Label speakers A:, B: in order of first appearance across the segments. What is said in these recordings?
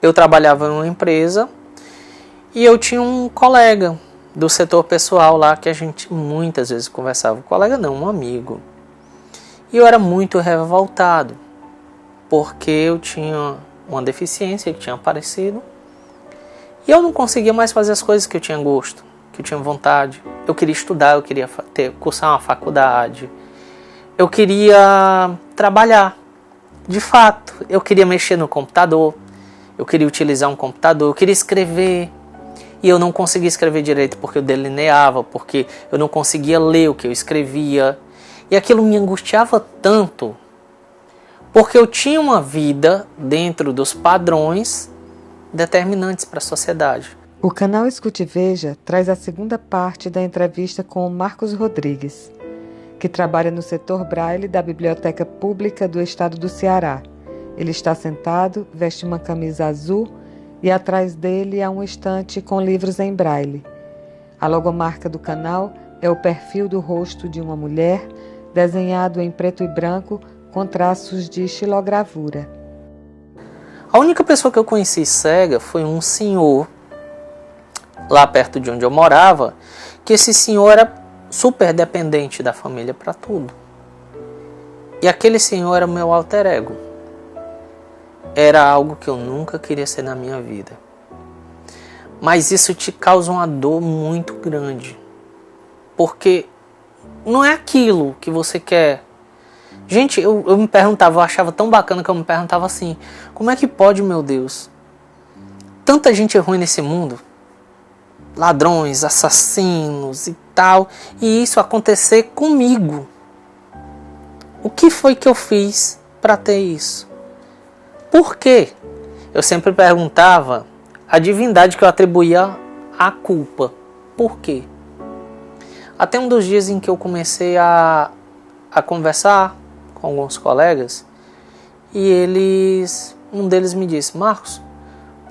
A: Eu trabalhava em uma empresa e eu tinha um colega do setor pessoal lá que a gente muitas vezes conversava. Colega não, um amigo. E eu era muito revoltado, porque eu tinha uma deficiência que tinha aparecido e eu não conseguia mais fazer as coisas que eu tinha gosto, que eu tinha vontade. Eu queria estudar, eu queria cursar uma faculdade, eu queria trabalhar. De fato, eu queria mexer no computador, eu queria utilizar um computador, eu queria escrever. E eu não conseguia escrever direito porque eu delineava, porque eu não conseguia ler o que eu escrevia. E aquilo me angustiava tanto, porque eu tinha uma vida dentro dos padrões determinantes para a sociedade.
B: O canal Escute e Veja traz a segunda parte da entrevista com o Marcos Rodrigues, que trabalha no setor Braille da Biblioteca Pública do Estado do Ceará. Ele está sentado, veste uma camisa azul e atrás dele há um estante com livros em braille. A logomarca do canal é o perfil do rosto de uma mulher, desenhado em preto e branco com traços de xilogravura.
A: A única pessoa que eu conheci cega foi um senhor, lá perto de onde eu morava, que esse senhor era super dependente da família para tudo. E aquele senhor era o meu alter ego. Era algo que eu nunca queria ser na minha vida. Mas isso te causa uma dor muito grande. Porque não é aquilo que você quer. Gente, eu me perguntava, eu achava tão bacana que eu me perguntava assim: como é que pode, meu Deus? Tanta gente ruim nesse mundo. Ladrões, assassinos e tal. E isso acontecer comigo. O que foi que eu fiz para ter isso? Por quê? Eu sempre perguntava a divindade que eu atribuía a culpa. Por quê? Até um dos dias em que eu comecei a conversar com alguns colegas e um deles me disse: Marcos,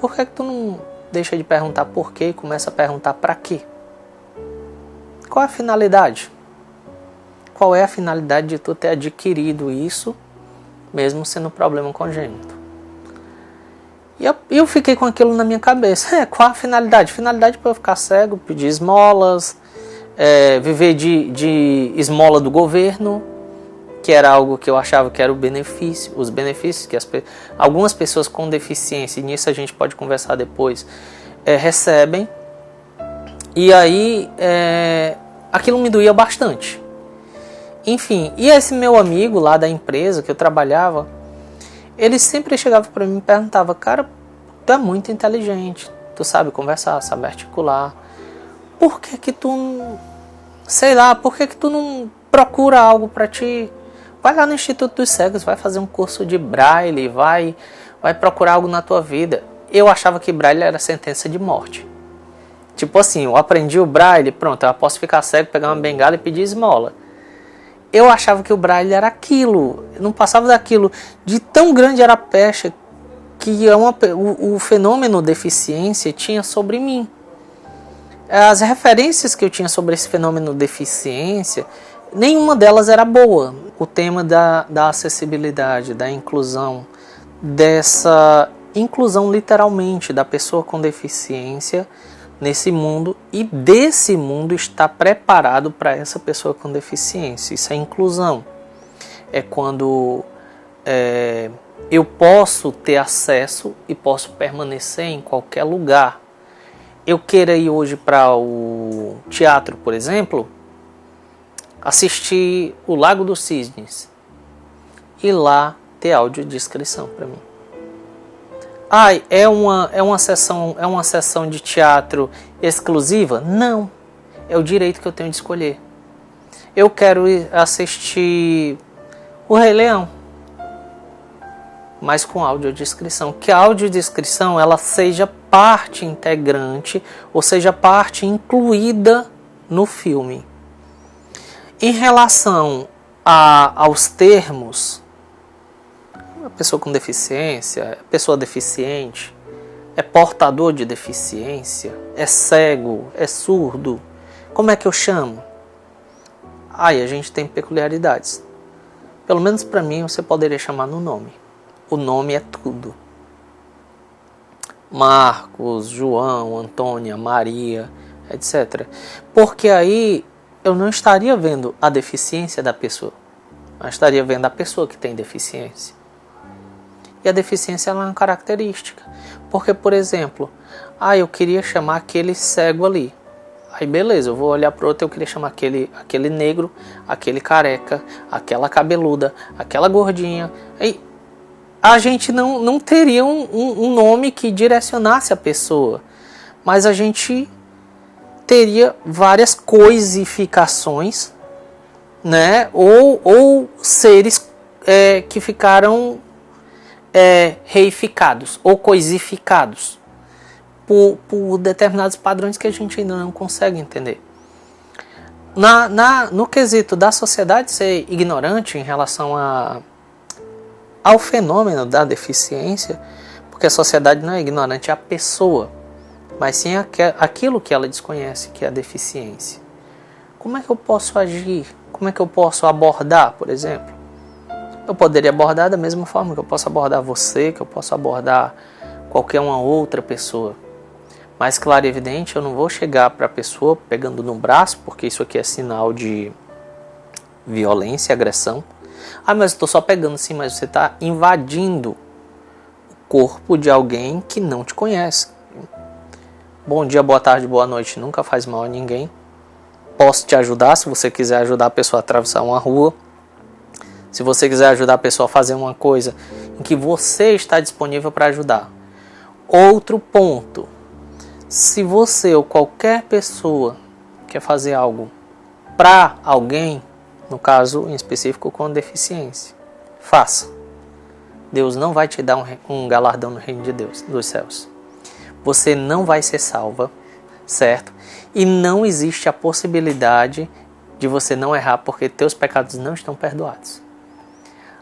A: por que tu não deixa de perguntar por quê e começa a perguntar para quê? Qual é a finalidade? Qual é a finalidade de tu ter adquirido isso, mesmo sendo um problema congênito? E eu fiquei com aquilo na minha cabeça. Qual a finalidade? Finalidade para eu ficar cego, pedir esmolas, viver de esmola do governo, que era algo que eu achava que era o benefício, os benefícios que algumas pessoas com deficiência, e nisso a gente pode conversar depois, recebem. E aí aquilo me doía bastante. Enfim, e esse meu amigo lá da empresa que eu trabalhava, ele sempre chegava para mim e me perguntava: cara, tu é muito inteligente, tu sabe conversar, sabe articular, por que que tu, sei lá, por que que tu não procura algo para ti? Vai lá no Instituto dos Cegos, vai fazer um curso de Braille, vai procurar algo na tua vida. Eu achava que Braille era sentença de morte. Tipo assim, eu aprendi o Braille, pronto, eu posso ficar cego, pegar uma bengala e pedir esmola. Eu achava que o Braille era aquilo, eu não passava daquilo. De tão grande era a pecha que o fenômeno deficiência tinha sobre mim. As referências que eu tinha sobre esse fenômeno deficiência, nenhuma delas era boa. O tema da acessibilidade, da inclusão, dessa inclusão literalmente da pessoa com deficiência nesse mundo, e desse mundo está preparado para essa pessoa com deficiência. Isso é inclusão. É quando eu posso ter acesso e posso permanecer em qualquer lugar. Eu queira ir hoje para o teatro, por exemplo, assistir o Lago dos Cisnes e lá ter audiodescrição para mim. É uma sessão de teatro exclusiva? Não. É o direito que eu tenho de escolher. Eu quero ir assistir o Rei Leão, mas com audiodescrição. Que a audiodescrição ela seja parte integrante, ou seja, parte incluída no filme. Em relação aos termos, a pessoa com deficiência, a pessoa deficiente, é portador de deficiência, é cego, é surdo, como é que eu chamo? Aí a gente tem peculiaridades. Pelo menos para mim você poderia chamar no nome. O nome é tudo. Marcos, João, Antônia, Maria, etc. Porque aí eu não estaria vendo a deficiência da pessoa, eu estaria vendo a pessoa que tem deficiência. E a deficiência ela é uma característica. Porque, por exemplo, eu queria chamar aquele cego ali. Aí beleza, eu vou olhar para o outro, eu queria chamar aquele negro, aquele careca, aquela cabeluda, aquela gordinha. Aí a gente não teria um nome que direcionasse a pessoa. Mas a gente teria várias coisificações, né? Ou seres que ficaram reificados ou coisificados por determinados padrões que a gente ainda não consegue entender. No quesito da sociedade ser ignorante em relação ao fenômeno da deficiência, porque a sociedade não é ignorante, é a pessoa, mas sim aquilo que ela desconhece, que é a deficiência. Como é que eu posso agir? Como é que eu posso abordar, por exemplo? Eu poderia abordar da mesma forma que eu posso abordar você, que eu posso abordar qualquer uma outra pessoa. Mas, claro e evidente, eu não vou chegar para a pessoa pegando no braço, porque isso aqui é sinal de violência, agressão. Mas eu estou só pegando sim, mas você está invadindo o corpo de alguém que não te conhece. Bom dia, boa tarde, boa noite, nunca faz mal a ninguém. Posso te ajudar se você quiser ajudar a pessoa a atravessar uma rua. Se você quiser ajudar a pessoa a fazer uma coisa em que você está disponível para ajudar. Outro ponto. Se você ou qualquer pessoa quer fazer algo para alguém, no caso em específico com deficiência, faça. Deus não vai te dar um galardão no reino de Deus, dos céus. Você não vai ser salva, certo? E não existe a possibilidade de você não errar porque teus pecados não estão perdoados.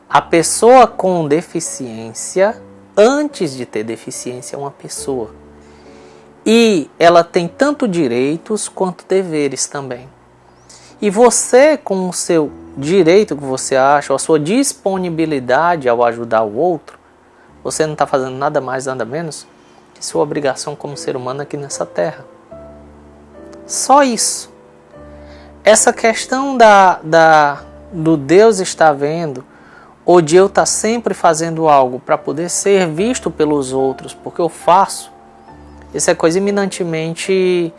A: A pessoa com deficiência, antes de ter deficiência, é uma pessoa. E ela tem tanto direitos quanto deveres também. E você, com o seu direito que você acha, ou a sua disponibilidade ao ajudar o outro, você não está fazendo nada mais, nada menos que sua obrigação como ser humano aqui nessa terra. Só isso. Essa questão do Deus estar vendo, ou de eu estar sempre fazendo algo para poder ser visto pelos outros, porque eu faço, isso é coisa eminentemente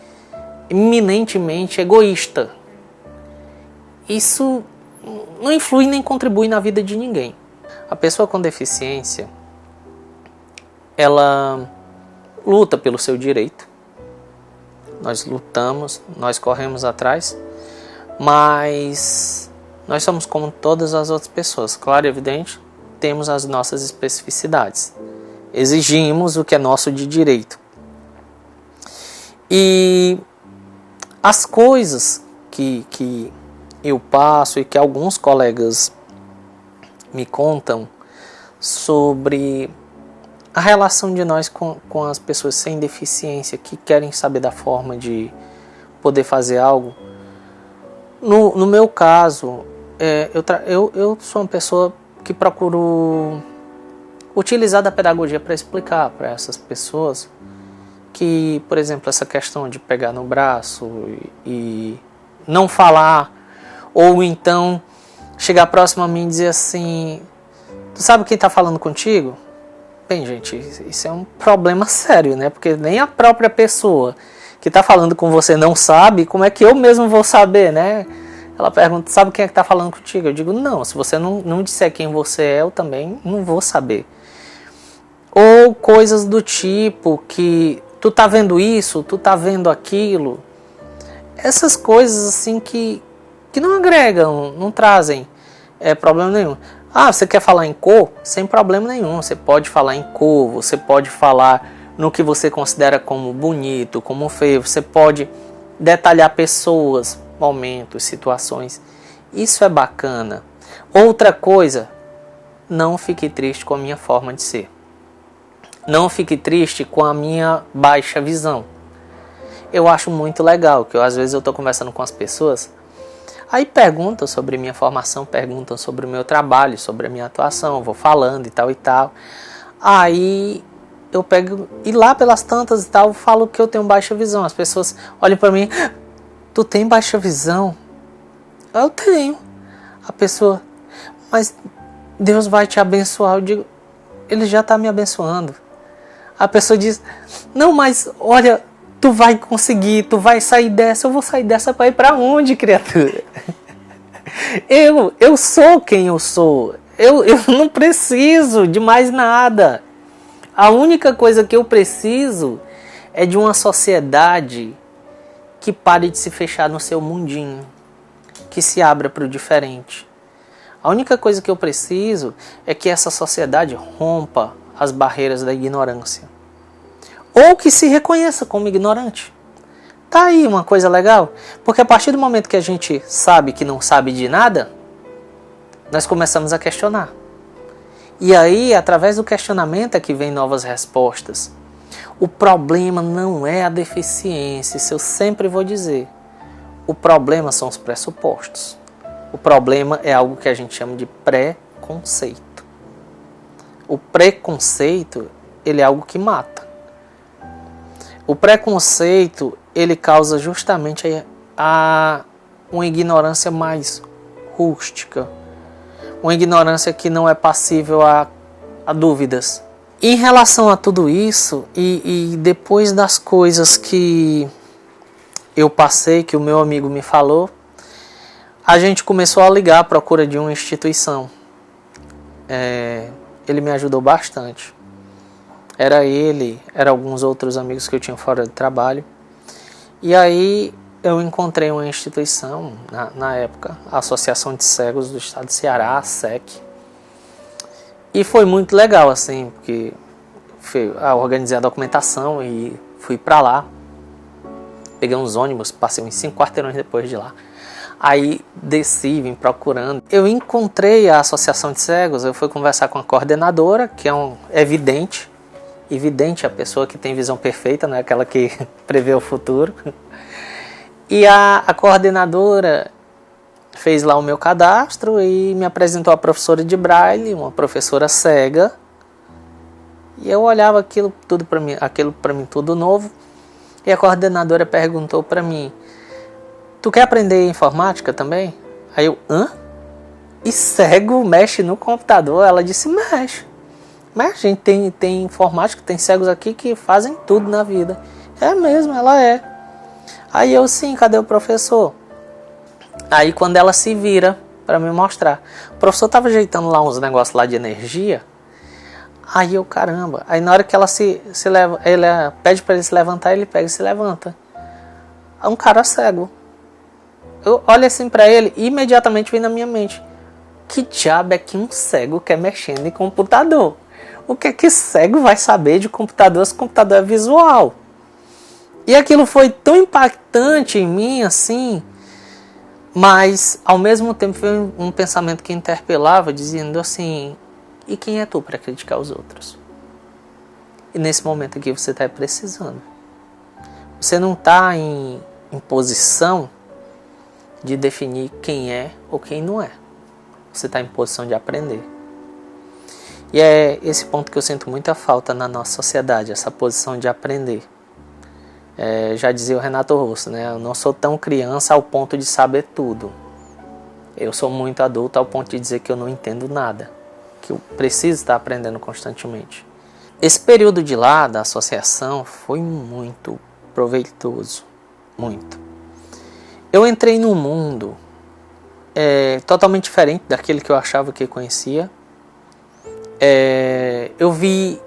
A: egoísta. Isso não influi nem contribui na vida de ninguém. A pessoa com deficiência, ela luta pelo seu direito. Nós lutamos, nós corremos atrás, mas nós somos como todas as outras pessoas. Claro e evidente, temos as nossas especificidades. Exigimos o que é nosso de direito. E as coisas que eu passo e que alguns colegas me contam sobre a relação de nós com as pessoas sem deficiência que querem saber da forma de poder fazer algo. No meu caso, eu sou uma pessoa que procuro utilizar da pedagogia para explicar para essas pessoas que, por exemplo, essa questão de pegar no braço e não falar, ou então chegar próximo a mim e dizer assim: tu sabe quem está falando contigo? Bem, gente, isso é um problema sério, né? Porque nem a própria pessoa que está falando com você não sabe, como é que eu mesmo vou saber, né? Ela pergunta: sabe quem é que está falando contigo? Eu digo: não, se você não disser quem você é, eu também não vou saber. Ou coisas do tipo que tu tá vendo isso, tu tá vendo aquilo. Essas coisas assim que não agregam, não trazem problema nenhum. Você quer falar em cor? Sem problema nenhum. Você pode falar em cor, você pode falar no que você considera como bonito, como feio. Você pode detalhar pessoas, momentos, situações. Isso é bacana. Outra coisa, não fique triste com a minha forma de ser. Não fique triste com a minha baixa visão. Eu acho muito legal, que às vezes eu estou conversando com as pessoas, aí perguntam sobre minha formação, perguntam sobre o meu trabalho, sobre a minha atuação, eu vou falando e tal e tal. Aí eu pego e lá pelas tantas e tal, eu falo que eu tenho baixa visão. As pessoas olham para mim, tu tem baixa visão? Eu tenho. A pessoa, mas Deus vai te abençoar. Eu digo, Ele já está me abençoando. A pessoa diz, não, mas olha, tu vai conseguir, tu vai sair dessa. Eu vou sair dessa para ir para onde, criatura? Eu sou quem eu sou. Eu não preciso de mais nada. A única coisa que eu preciso é de uma sociedade que pare de se fechar no seu mundinho, que se abra para o diferente. A única coisa que eu preciso é que essa sociedade rompa as barreiras da ignorância. Ou que se reconheça como ignorante. Tá aí uma coisa legal, porque a partir do momento que a gente sabe que não sabe de nada, nós começamos a questionar. E aí, através do questionamento é que vem novas respostas. O problema não é a deficiência, isso eu sempre vou dizer. O problema são os pressupostos. O problema é algo que a gente chama de preconceito. O preconceito, ele é algo que mata. O preconceito, ele causa justamente uma ignorância mais rústica. Uma ignorância que não é passível a dúvidas. Em relação a tudo isso, e depois das coisas que eu passei, que o meu amigo me falou, a gente começou a ligar à procura de uma instituição. Ele me ajudou bastante. Era ele, eram alguns outros amigos que eu tinha fora de trabalho. E aí eu encontrei uma instituição, na época, a Associação de Cegos do Estado do Ceará, a SEC. E foi muito legal, assim, porque organizei a documentação e fui pra lá. Peguei uns ônibus, passei uns 5 quarteirões depois de lá. Aí desci, vim procurando. Eu encontrei a Associação de Cegos, eu fui conversar com a coordenadora, que é vidente. E vidente é a pessoa que tem visão perfeita, não é aquela que prevê o futuro. E a coordenadora fez lá o meu cadastro e me apresentou a professora de Braille, uma professora cega. E eu olhava aquilo para mim tudo novo. E a coordenadora perguntou para mim, tu quer aprender informática também? Aí eu, hã? E cego mexe no computador? Ela disse, mexe. Mas a gente tem informática, tem cegos aqui que fazem tudo na vida. É mesmo, ela é. Aí eu, sim, cadê o professor? Aí quando ela se vira para me mostrar. O professor tava ajeitando lá uns negócios lá de energia. Aí eu, caramba. Aí na hora que ela ela pede para ele se levantar, ele pega e se levanta. É um cara cego. Eu olho assim para ele e imediatamente vem na minha mente. Que diabo é que um cego quer mexendo em computador? O que é que cego vai saber de computador se o computador é visual? E aquilo foi tão impactante em mim, assim, mas ao mesmo tempo foi um pensamento que interpelava, dizendo assim, e quem é tu para criticar os outros? E nesse momento aqui você está precisando. Você não está em posição de definir quem é ou quem não é. Você está em posição de aprender. E é esse ponto que eu sinto muita falta na nossa sociedade, essa posição de aprender. Já dizia o Renato Russo, né? Eu não sou tão criança ao ponto de saber tudo. Eu sou muito adulto ao ponto de dizer que eu não entendo nada, que eu preciso estar aprendendo constantemente. Esse período de lá, da associação, foi muito proveitoso, muito. Eu entrei num mundo totalmente diferente daquele que eu achava que conhecia. Eu vi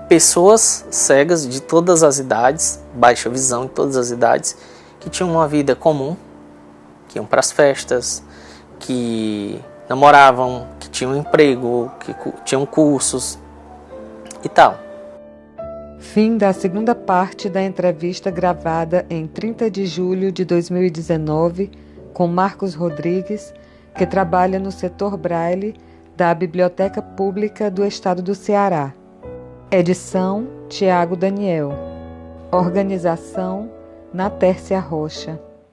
A: pessoas cegas de todas as idades, baixa visão de todas as idades, que tinham uma vida comum, que iam para as festas, que namoravam, que tinham emprego, que tinham cursos e tal.
B: Fim da segunda parte da entrevista gravada em 30 de julho de 2019 com Marcos Rodrigues, que trabalha no setor Braille da Biblioteca Pública do Estado do Ceará. Edição: Tiago Daniel. Organização: Natércia Rocha.